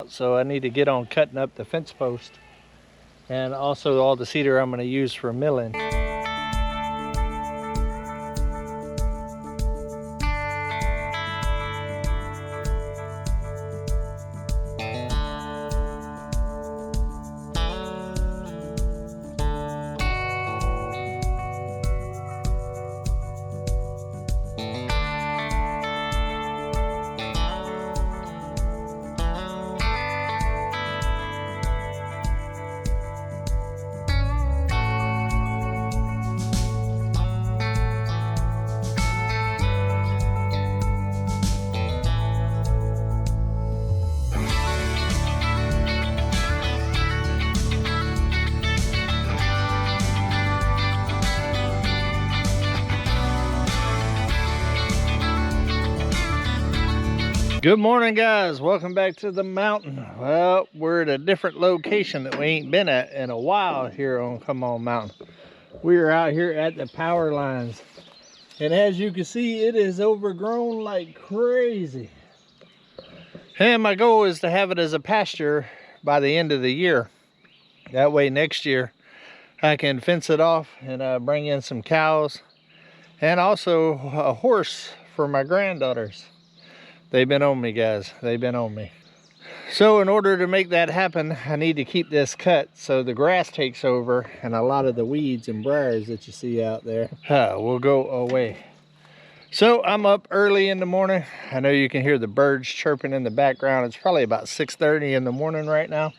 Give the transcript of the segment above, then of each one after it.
out, so I need to get on cutting up the fence post and also all the cedar I'm going to use for milling. Good morning, guys. Welcome back to the mountain. Well, we're at a different location that we ain't been at in a while here on Come On Mountain. We are out here at the power lines, and as you can see, it is overgrown like crazy. And my goal is to have it as a pasture by the end of the year. That way next year I can fence it off and bring in some cows and also a horse for my granddaughters. They've been on me, guys. They've been on me. So in order to make that happen, I need to keep this cut so the grass takes over and a lot of the weeds and briars that you see out there will go away. So I'm up early in the morning. I know you can hear the birds chirping in the background. It's probably about 6:30 in the morning right now.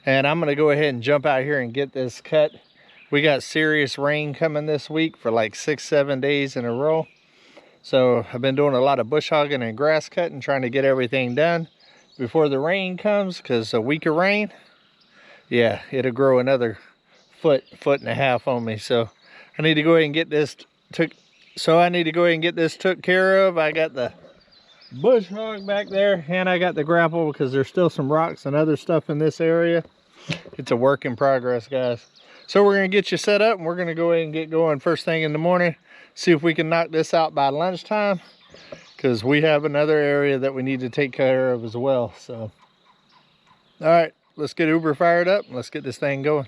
And I'm going to go ahead and jump out here and get this cut. We got serious rain coming this week for like 6-7 days in a row. So I've been doing a lot of bush hogging and grass cutting, trying to get everything done before the rain comes, because a week of rain, yeah, it'll grow another foot and a half on me. So I need to go ahead and get this took care of. I got the bush hog back there and I got the grapple because there's still some rocks and other stuff in this area. It's a work in progress, guys. So we're going to get you set up and we're going to go ahead and get going first thing in the morning. See if we can knock this out by lunchtime, because we have another area that we need to take care of as well. So, all right, let's get Uber fired up and let's get this thing going.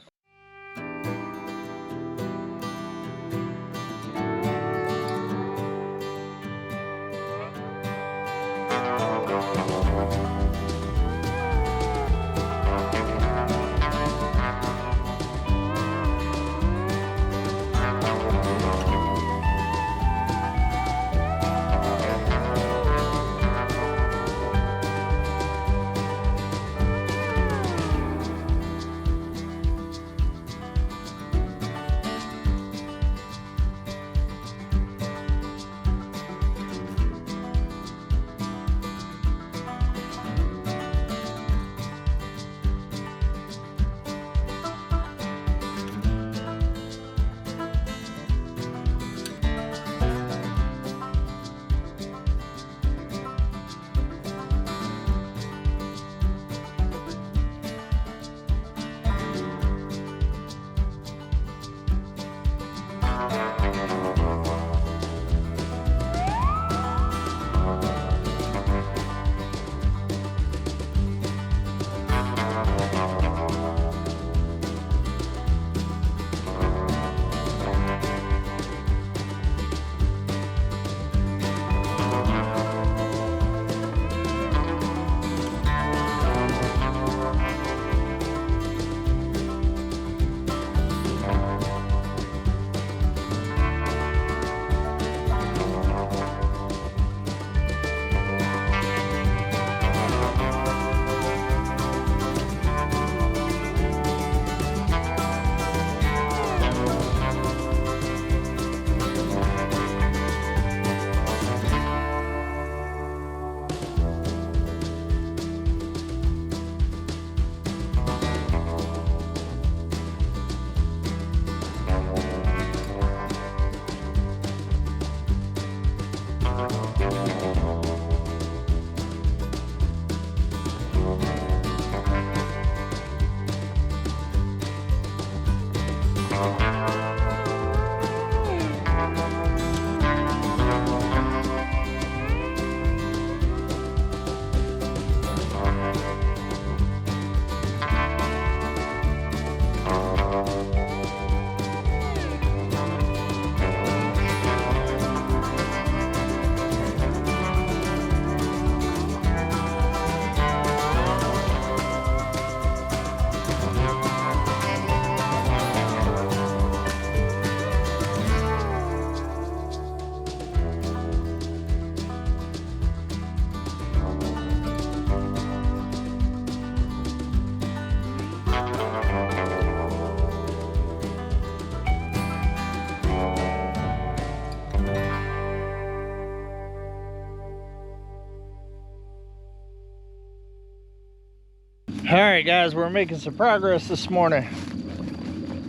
All right, guys, we're making some progress this morning.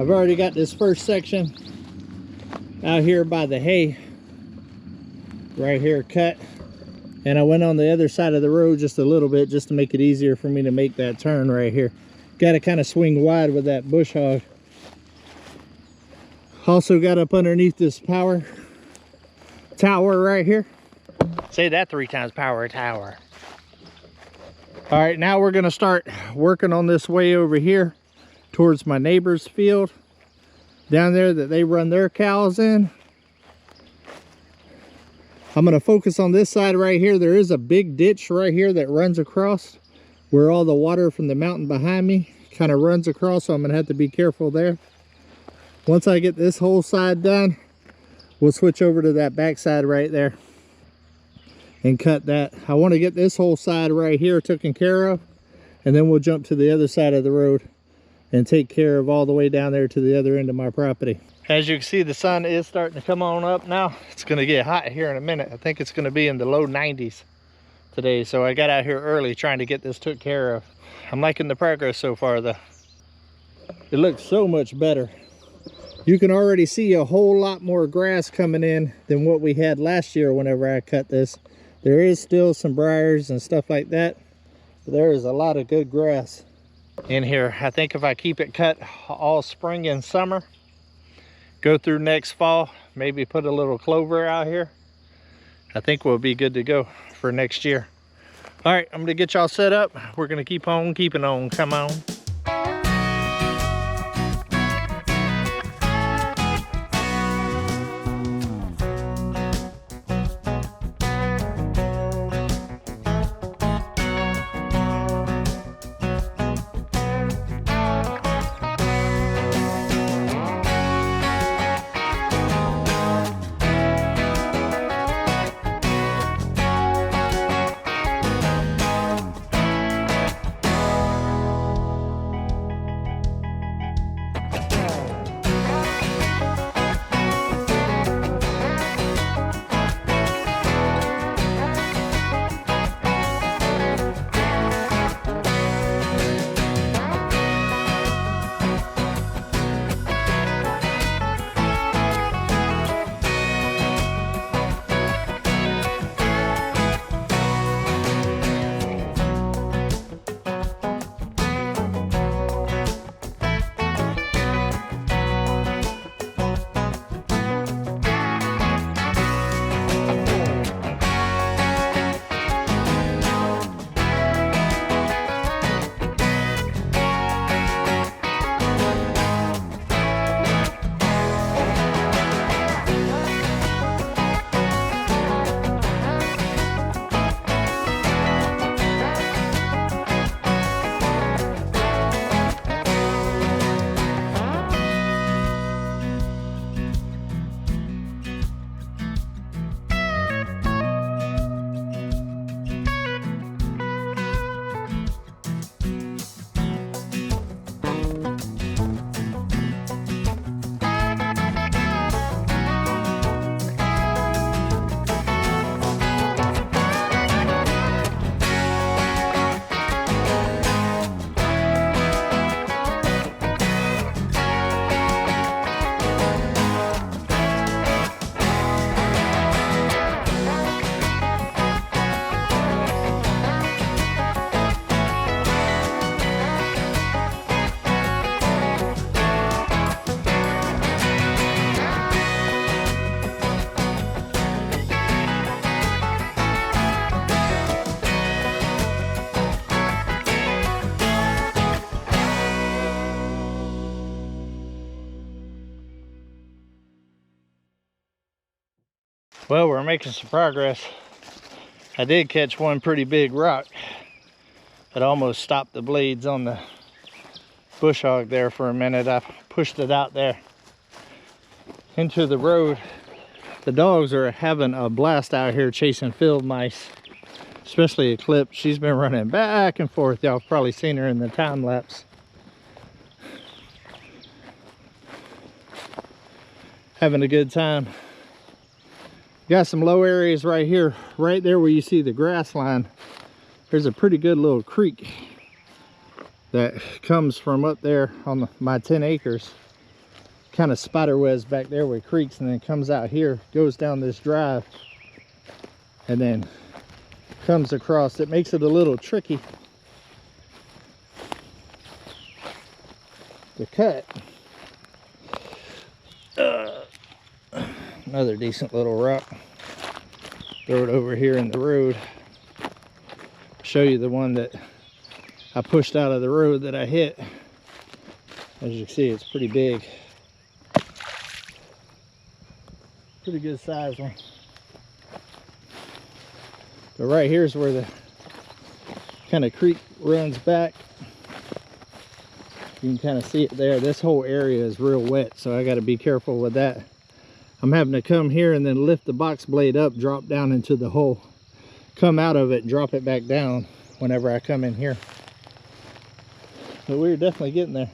I've already got this first section out here by the hay right here cut, and I went on the other side of the road just a little bit just to make it easier for me to make that turn right here. Got to kind of swing wide with that bush hog. Also got up underneath this power tower right here. Say that 3 times, power tower. All right, now we're gonna start working on this way over here towards my neighbor's field down there that they run their cows in. I'm gonna focus on this side right here. There is a big ditch right here that runs across where all the water from the mountain behind me kind of runs across, so I'm gonna have to be careful there. Once I get this whole side done, we'll switch over to that back side right there and cut that. I want to get this whole side right here taken care of, and then we'll jump to the other side of the road and take care of all the way down there to the other end of my property. As you can see, the sun is starting to come on up now. It's going to get hot here in a minute. I think it's going to be in the low 90s today, so I got out here early trying to get this took care of. I'm liking the progress so far though. It looks so much better. You can already see a whole lot more grass coming in than what we had last year whenever I cut this. There is still some briars and stuff like that, but there is a lot of good grass in here. I think if I keep it cut all spring and summer, go through next fall, maybe put a little clover out here, I think we'll be good to go for next year. All right, I'm gonna get y'all set up. We're gonna keep on keeping on. Come on. Well, we're making some progress. I did catch one pretty big rock that almost stopped the blades on the bush hog there for a minute. I pushed it out there into the road. The dogs are having a blast out here chasing field mice, especially Eclipse. She's been running back and forth. Y'all have probably seen her in the time lapse. Having a good time. Got some low areas right here, right there where you see the grass line. There's a pretty good little creek that comes from up there on my 10 acres, kind of spider webs back there where it creeks, and then comes out here, goes down this drive, and then comes across. It makes it a little tricky to cut. Another decent little rock. Throw it over here in the road. Show you the one that I pushed out of the road that I hit. As you can see, it's pretty big. Pretty good size one. But right here's where the kind of creek runs back. You can kind of see it there. This whole area is real wet, so I got to be careful with that. I'm having to come here and then lift the box blade up, drop down into the hole, come out of it, drop it back down whenever I come in here. But we're definitely getting there.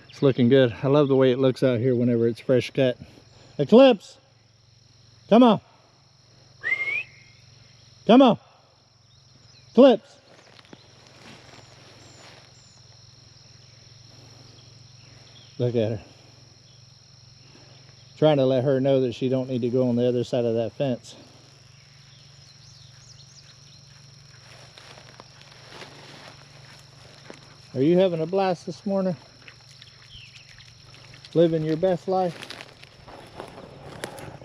It's looking good. I love the way it looks out here whenever it's fresh cut. Eclipse, come on. Come on. Eclipse. Look at her. Trying to let her know that she don't need to go on the other side of that fence. Are you having a blast this morning? Living your best life?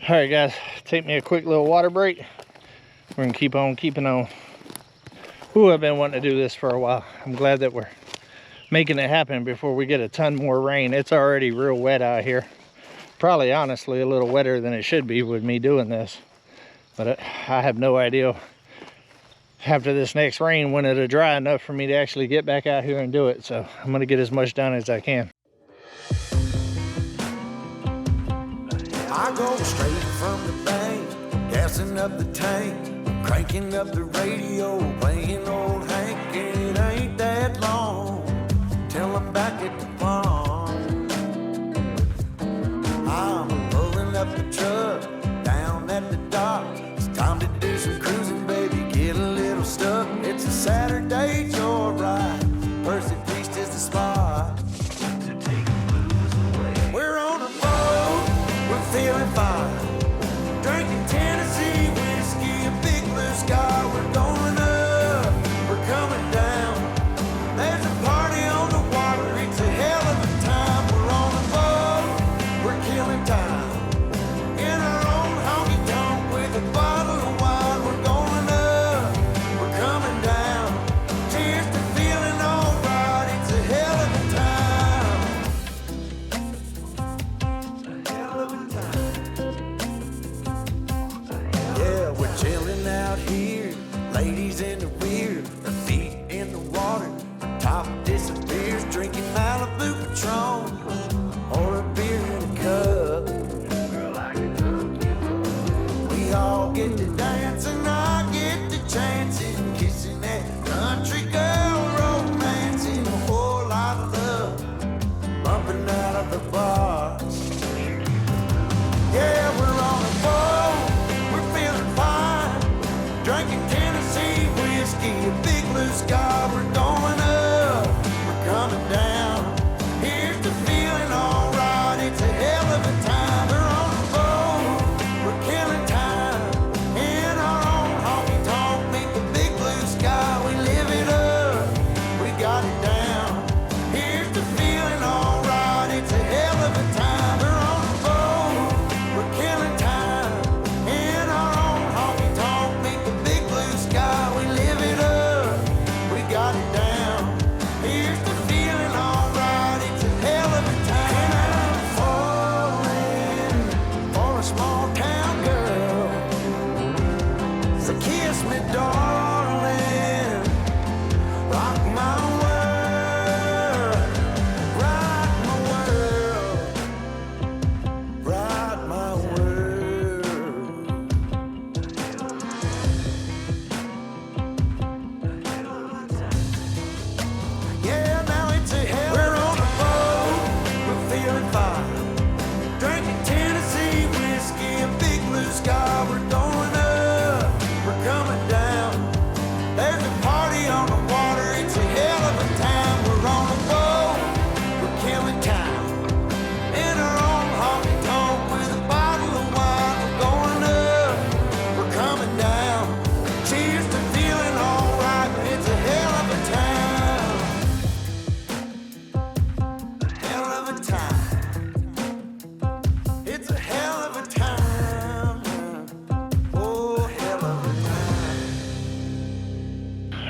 All right, guys, take me a quick little water break. We're gonna keep on keeping on. Ooh, I've been wanting to do this for a while. I'm glad that we're making it happen before we get a ton more rain. It's already real wet out here. Probably, honestly, a little wetter than it should be with me doing this. But I have no idea after this next rain when it'll dry enough for me to actually get back out here and do it. So I'm gonna get as much done as I can. I go straight from the bank, gassing up the tank, cranking up the radio, playing old Hank. It ain't that long till I'm back at the farm. I'm pulling up the truck down at the dock. It's time to do some cruising, baby, get a little stuck. It's a Saturday joyride, Percy Beast is the spot to take the blues away. We're on a boat, we're feeling fine, drinking Tennessee whiskey, a big blue sky. We're going up, we're coming down. There's a party on the water, it's a hell of a time. We're on a boat, we're killing time in our own honky tonk with a bottle of wine. We're going up, we're coming down. Cheers to feeling alright, it's a hell of a time. A hell of a time. Yeah, we're chilling out here, ladies in the rear, our feet in the water, our top disappears, drinking Malibu Patron or a beer in a cup. Girl, I can hook you up. We all get to dance and I get to chancing, kissing that country girl, romancing, a whole lot of love, bumping out of the bar. Yeah, we're on a boat, we're feeling fine, drinking Tennessee whiskey, a big blue sky. We're going up, we're coming down. Here's the feeling alright, it's a hell of a time. We're on a boat, we're killing time in our own honky tonk, meet the big blue sky. We live it up, we got it down. Here's the feeling alright, it's a hell of a time. We're on a boat, we're killing time in our own honky tonk, meet the big blue sky. We live it up, we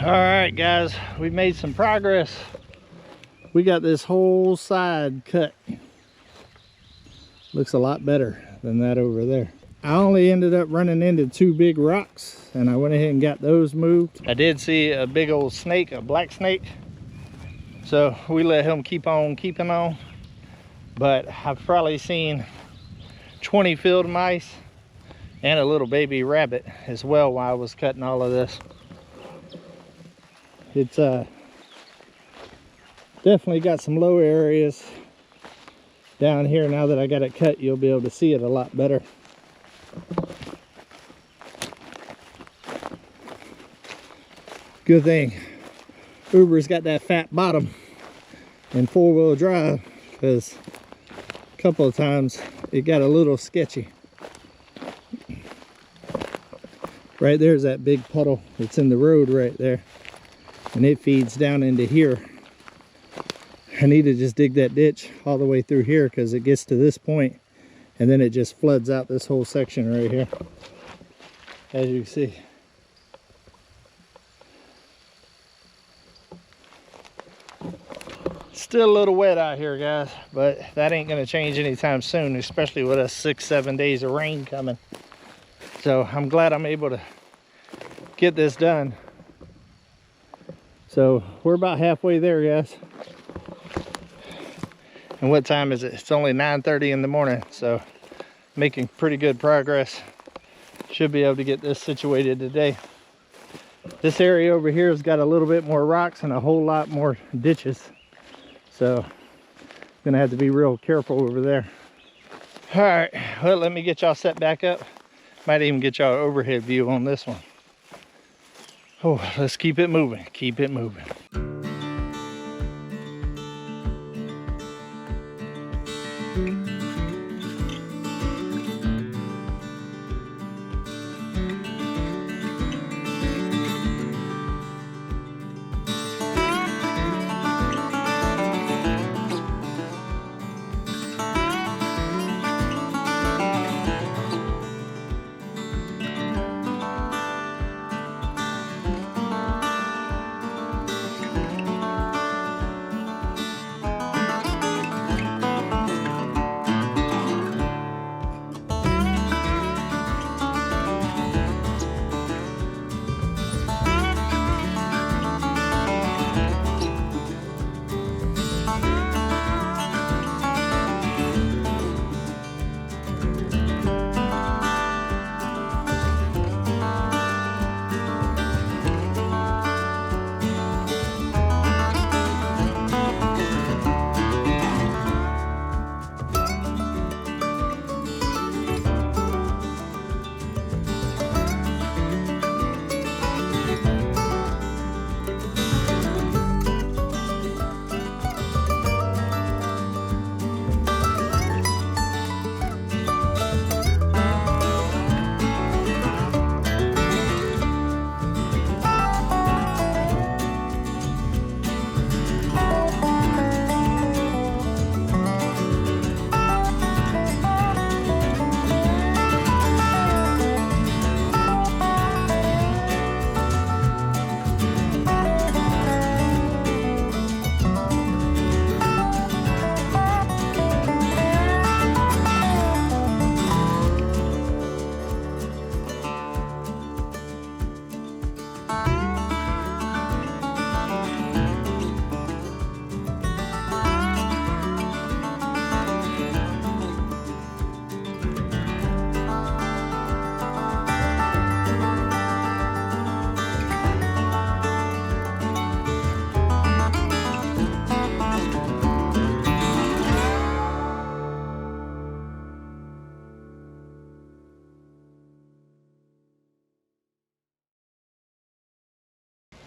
All right, guys, we made some progress. We got this whole side cut. Looks a lot better than that over there. I only ended up running into 2 big rocks, and I went ahead and got those moved. I did see a big old snake, a black snake, so we let him keep on keeping on. But I've probably seen 20 field mice and a little baby rabbit as well while I was cutting all of this. It's definitely got some low areas down here. Now that I got it cut, you'll be able to see it a lot better. Good thing Uber's got that fat bottom and 4-wheel drive, because a couple of times it got a little sketchy. Right there's that big puddle that's in the road right there, and it feeds down into here. I need to just dig that ditch all the way through here, because it gets to this point and then it just floods out this whole section right here, as you can see. Still a little wet out here, guys, but that ain't gonna change anytime soon, especially with us 6-7 days of rain coming. So I'm glad I'm able to get this done. So we're about halfway there, guys. And what time is it? It's only 9:30 in the morning, so making pretty good progress. Should be able to get this situated today. This area over here has got a little bit more rocks and a whole lot more ditches, so gonna have to be real careful over there. All right, well, let me get y'all set back up. Might even get y'all an overhead view on this one. Oh, let's keep it moving, keep it moving.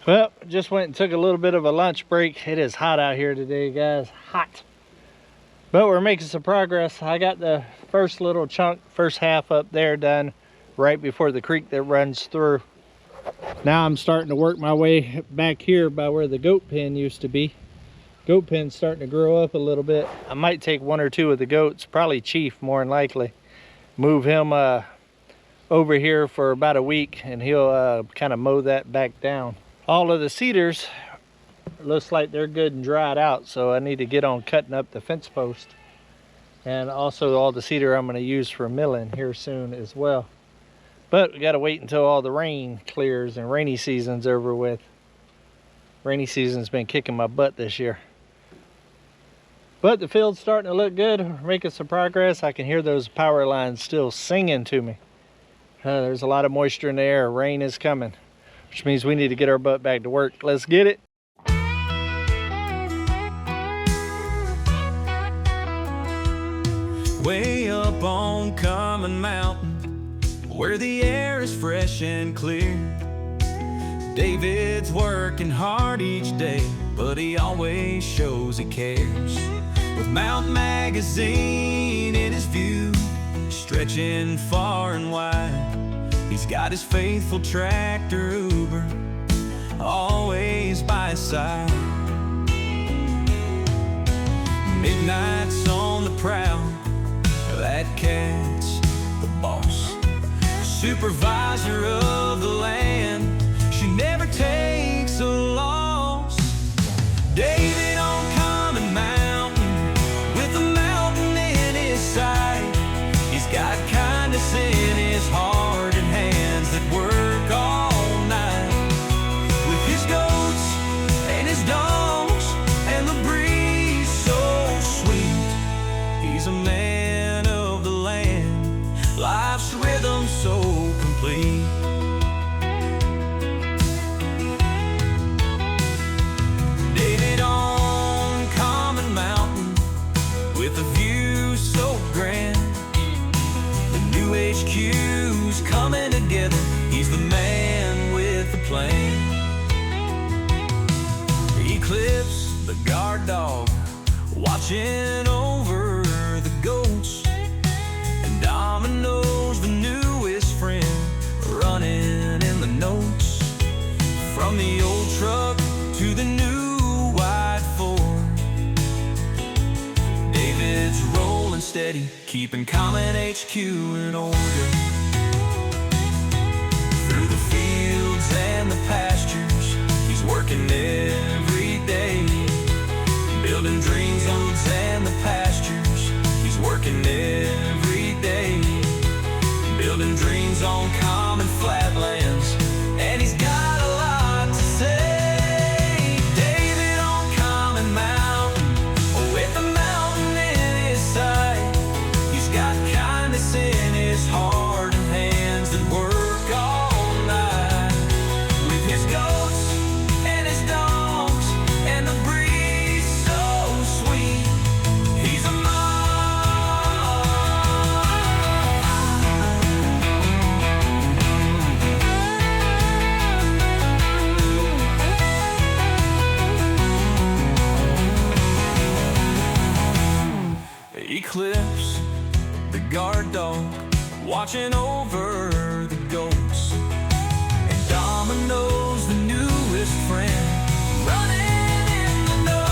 Well, just went and took a little bit of a lunch break. It is hot out here today, guys, hot. But we're making some progress. I got the first little chunk, first half up there done right before the creek that runs through. Now I'm starting to work my way back here by where the goat pen used to be. Goat pen's starting to grow up a little bit. I might take 1 or 2 of the goats, probably Chief more than likely. Move him over here for about a week and he'll kind of mow that back down. All of the cedars looks like they're good and dried out, so I need to get on cutting up the fence post. And also all the cedar I'm going to use for milling here soon as well. But we got to wait until all the rain clears and rainy season's over with. Rainy season's been kicking my butt this year. But the field's starting to look good. We're making some progress. I can hear those power lines still singing to me. There's a lot of moisture in the air. Rain is coming, which means we need to get our butt back to work. Let's get it. Way up on Common Mountain, where the air is fresh and clear, David's working hard each day, but he always shows he cares. With Mountain Magazine in his view, stretching far and wide, he's got his faithful tractor Uber always by his side. Midnight's on the prowl, that cat's the boss, supervisor of the land. She never takes a loss. David on Common Mountain, with a mountain in his sight. He's got kindness in his heart and hands that work all night. With his goats and his dogs and the breeze so sweet, he's a man of the land, life's rhythm so complete. David on Common Mountain, with a view so grand, the new HQ's coming together. He's the man with the plan. Eclipse, the guard dog, watching over the goats, and Domino's, the newest friend, running in the notes. From the old truck to the new white Ford, David's rolling steady, keeping Common HQ in order. Through the fields and the pastures, he's working every day, building dreams, roads and the pastures. He's working every day, building dreams on common flatlands, and he's got a lot to say. David on Common Mountain, with a mountain in his sight. He's got kindness in his heart and hands that work all night. With his goats and his dogs and the breeze so sweet, he's a Eclipse, the guard dog, watching over the goats, and Domino's, the newest friend, running in the know.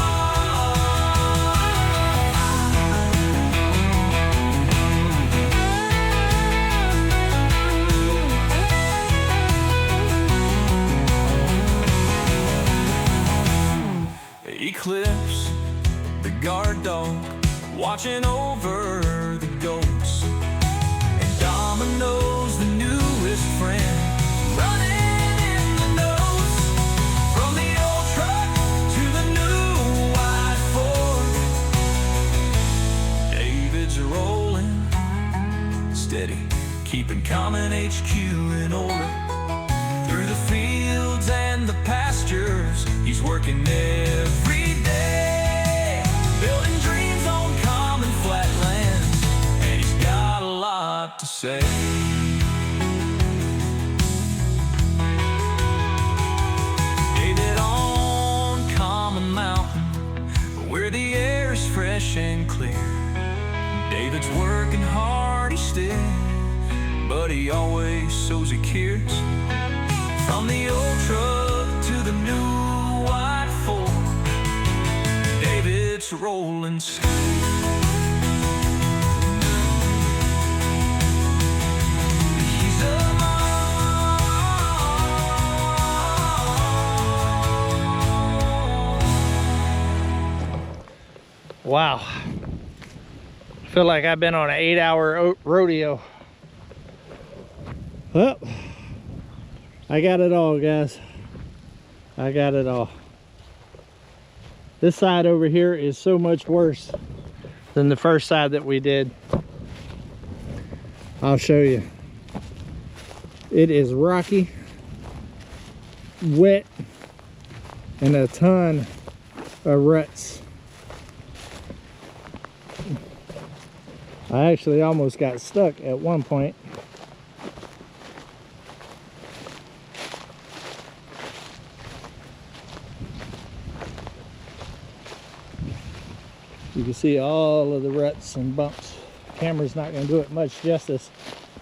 Eclipse, the guard dog, watching over the goats, and Domino's, the newest friend, running in the nose. From the old truck to the new white Ford, David's rolling steady, keeping Common HQ in order. Through the fields and the pastures, he's working every day, building dreams on common flatlands, and he's got a lot to say. David on Common Mountain, where the air is fresh and clear. David's working hard, he's still, but he always shows he cares. From the old truck to the new white Ford, David's rolling steady. He's a Wow. I feel like I've been on an 8-hour rodeo. Well, I got it all, guys. I got it all. This side over here is so much worse than the first side that we did. I'll show you. It is rocky, wet, and a ton of ruts. I actually almost got stuck at one point. You can see all of the ruts and bumps. The camera's not going to do it much justice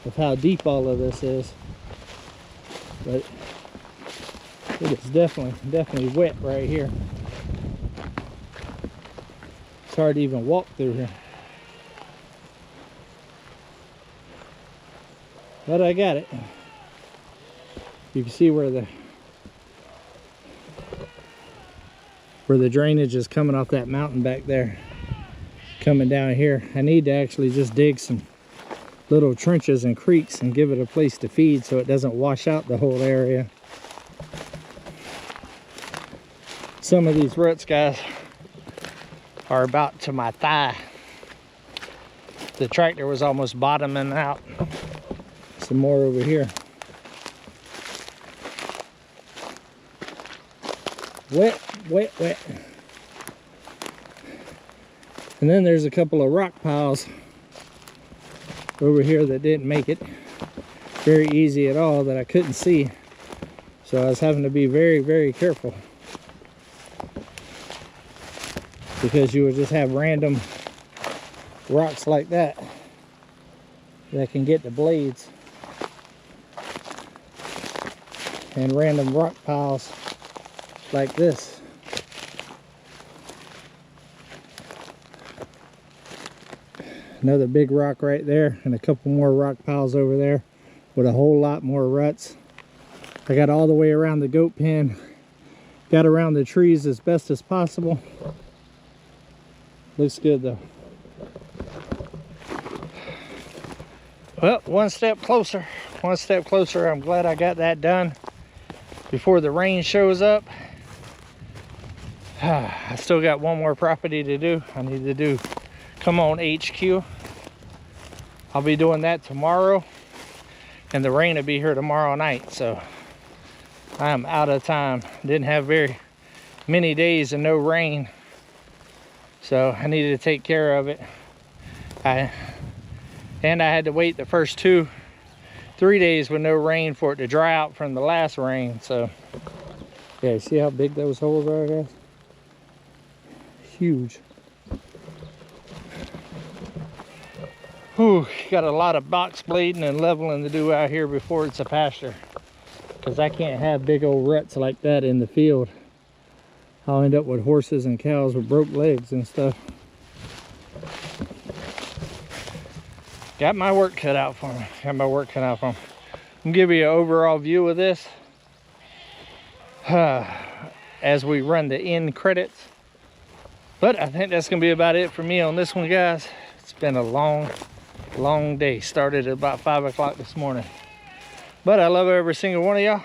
with how deep all of this is, but it is definitely wet right here. It's hard to even walk through here, but I got it. You can see where the drainage is coming off that mountain back there, coming down here. I need to actually just dig some little trenches and creeks and give it a place to feed so it doesn't wash out the whole area. Some of these ruts, guys, are about to my thigh. The tractor was almost bottoming out. Some more over here. Wet, wet, wet. And then there's a couple of rock piles over here that didn't make it very easy at all, that I couldn't see. So I was having to be very careful, because you would just have random rocks like that can get the blades, and random rock piles like this. Another big rock right there, and a couple more rock piles over there with a whole lot more ruts. I got all the way around the goat pen, got around the trees as best as possible. Looks good though. Well, one step closer. I'm glad I got that done before the rain shows up. I still got one more property to do. I need to do Come On HQ. I'll be doing that tomorrow, and the rain will be here tomorrow night, so I am out of time. Didn't have very many days and no rain, so I needed to take care of it. I had to wait the first 2-3 days with no rain for it to dry out from the last rain. So yeah, see how big those holes are, guys? Huge. Whew, got a lot of box blading and leveling to do out here before it's a pasture, because I can't have big old ruts like that in the field. I'll end up with horses and cows with broke legs and stuff. Got my work cut out for me. I'm gonna give you an overall view of this as we run the end credits. But I think that's gonna be about it for me on this one, guys. It's been a long day. Started at about 5 o'clock this morning. But I love every single one of y'all.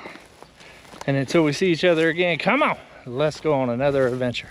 And until we see each other again, come on, let's go on another adventure.